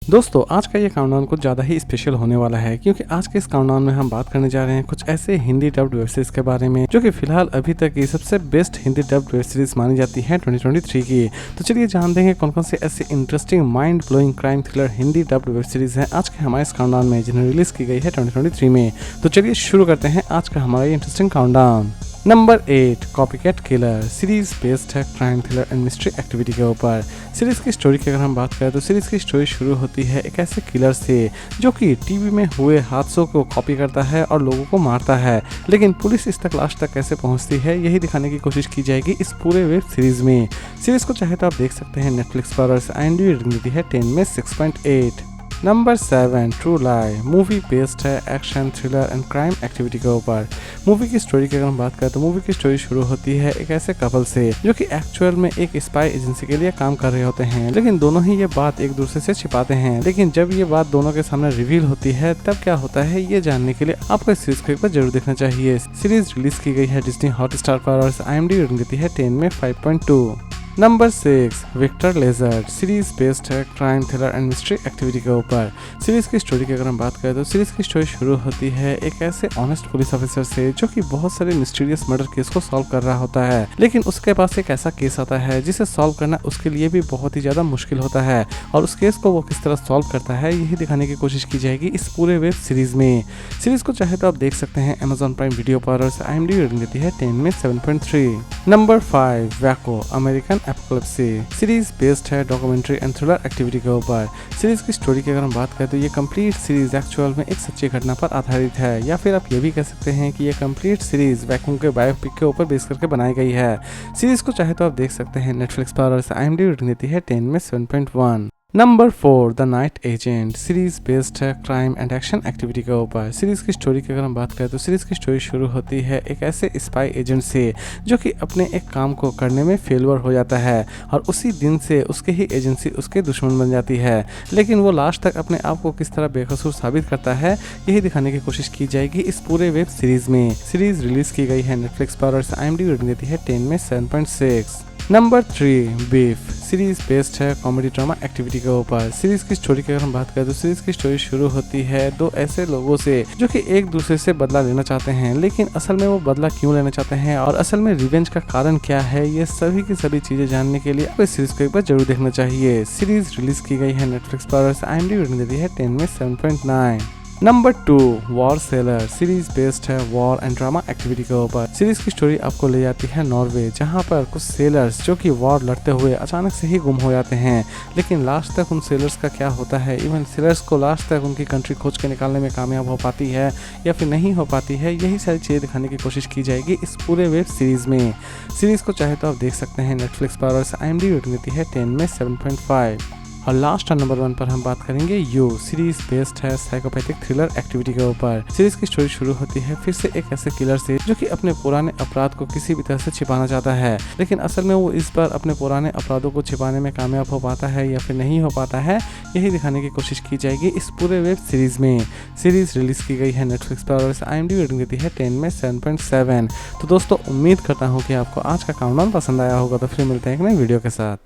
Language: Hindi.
दोस्तों आज का ये काउंटडाउन कुछ ज़्यादा ही स्पेशल होने वाला है क्योंकि आज के इस काउंटडाउन में हम बात करने जा रहे हैं कुछ ऐसे हिंदी डब्ड वेब सीरीज के बारे में जो कि फिलहाल अभी तक की सबसे best Hindi dubbed web series मानी जाती है 2023 की। तो चलिए जान देंगे कौन कौन से ऐसे interesting mind blowing crime thriller Hindi dubbed web series हैं आज के हमारे इस काउंटडाउन में जिन्हें रिलीज की गई है 2023 में। तो चलिए शुरू करते हैं आज का हमारा ये interesting countdown. Number 8 copycat killer series based है crime thriller and mystery activity के ऊपर। सीरीज की स्टोरी की अगर हम बात करें तो सीरीज की स्टोरी शुरू होती है एक ऐसे किलर से जो कि टीवी में हुए हादसों को कॉपी करता है और लोगों को मारता है, लेकिन पुलिस इस तक लास्ट तक कैसे पहुंचती है यही दिखाने की कोशिश की जाएगी इस पूरे वेब सीरीज में। सीरीज को चाहे तो आप देख सकते हैं नेटफ्लिक्स पर और IMDb रेटिंग देती है 10 में 6.8। नंबर 7 ट्रू लाई मूवी बेस्ड है action thriller and crime activity के ऊपर। मूवी की स्टोरी की अगर हम बात करें तो मूवी की स्टोरी शुरू होती है एक ऐसे कपल से जो कि एक्चुअल में एक स्पाई एजेंसी के लिए काम कर रहे होते हैं, लेकिन दोनों ही ये बात एक दूसरे से छिपाते हैं। लेकिन जब ये बात दोनों के सामने रिवील होती है तब क्या होता है ये जानने के लिए आपको इस सीरीज को एक बार जरूर देखना चाहिए। सीरीज रिलीज की गई है डिज्नी हॉटस्टार पर और IMDb रेटिंग देती है 10 में 5.2। Number 6 Victor Lessard series based है crime thriller and mystery activity के ऊपर। सीरीज की स्टोरी की अगर हम बात करें तो सीरीज की स्टोरी शुरू होती है एक ऐसे ऑनेस्ट पुलिस ऑफिसर से जो कि बहुत सारे मिस्टीरियस मर्डर केस को सॉल्व कर रहा होता है, लेकिन उसके पास एक ऐसा केस आता है जिसे सॉल्व करना उसके लिए भी बहुत ही ज्यादा मुश्किल होता है और उस केस को वो किस तरह सॉल्व करता है यही दिखाने की कोशिश की जाएगी इस पूरे वेब सीरीज में। सीरीज को चाहे तो आप देख सकते हैं Amazon प्राइम वीडियो पर और IMDb रेटिंग देती है 10 में 7.3। नंबर 5 वैको अमेरिकन एपोकलिप्सी सीरीज बेस्ड है डॉक्यूमेंट्री एंड थ्रिलर एक्टिविटी के ऊपर। सीरीज की स्टोरी की अगर हम बात करें तो ये कंप्लीट सीरीज एक्चुअल में एक सच्ची घटना पर आधारित है, या फिर आप ये भी कह सकते हैं कि ये कंप्लीट सीरीज वैक्यूम के बायोपिक के ऊपर बेस करके बनाई गई है। सीरीज को चाहे तो आप देख सकते हैं नेटफ्लिक्स पर और IMDb रेटिंग देती है 10 में 7.1। Number 4 the night agent series based है क्राइम एंड एक्शन एक्टिविटी के ऊपर। सीरीज की स्टोरी की अगर हम बात करें तो सीरीज की स्टोरी शुरू होती है एक ऐसे स्पाई एजेंट से जो कि अपने एक काम को करने में फेलवर हो जाता है और उसी दिन से उसके ही एजेंसी उसके दुश्मन बन जाती है, लेकिन वो लास्ट तक अपने आप को किस तरह बेकसूर साबित करता है यही दिखाने की कोशिश की जाएगी इस पूरे वेब सीरीज में। सीरीज रिलीज की गई है नेटफ्लिक्स पर और IMDb रेटिंग देती है 10 में 7.6। नंबर 3 बीफ सीरीज बेस्ड है कॉमेडी ड्रामा एक्टिविटी के ऊपर। सीरीज की स्टोरी की अगर हम बात करें तो सीरीज की स्टोरी शुरू होती है दो ऐसे लोगों से जो कि एक दूसरे से बदला लेना चाहते हैं, लेकिन असल में वो बदला क्यों लेना चाहते हैं और असल में रिवेंज का कारण क्या है, ये सभी की सभी चीजें जानने के लिए आपको इस सीरीज को एक बार जरूर देखना चाहिए। सीरीज रिलीज की गई है नेटफ्लिक्स पर और IMDb रेटिंग देती है 10 में 7.9। Number 2 war seller series based है वॉर एंड ड्रामा एक्टिविटी के ऊपर। सीरीज की स्टोरी आपको ले जाती है नॉर्वे, जहां पर कुछ सेलर्स जो कि वॉर लड़ते हुए अचानक से ही गुम हो जाते हैं, लेकिन लास्ट तक उन सेलर्स का क्या होता है, इवन सेलर्स को लास्ट तक उनकी कंट्री खोज के निकालने में कामयाब हो पाती है या फिर नहीं हो पाती है, यही सारी चीज़ें दिखाने की कोशिश की जाएगी इस पूरे वेब सीरीज में। सीरीज को चाहे तो आप देख सकते हैं नेटफ्लिक्स पर और IMDb रेटिंग देती है 10 में 7.5। और लास्ट नंबर 1 पर हम बात करेंगे यू सीरीज बेस्ड है साइकोपैथिक थ्रिलर एक्टिविटी के ऊपर। सीरीज की स्टोरी शुरू होती है फिर से एक ऐसे किलर से जो कि अपने पुराने अपराध को किसी भी तरह से छिपाना चाहता है, लेकिन असल में वो इस बार अपने पुराने अपराधों को छिपाने में कामयाब हो पाता है या फिर नहीं हो पाता है यही दिखाने की कोशिश की जाएगी इस पूरे वेब सीरीज में। सीरीज रिलीज की गई है नेटफ्लिक्स पर और IMDb रेटिंग देती है 10 में 7.7। तो दोस्तों उम्मीद करता हूँ कि आपको आज का काउंटडाउन पसंद आया होगा, तो फिर मिलते हैं एक नई वीडियो के साथ।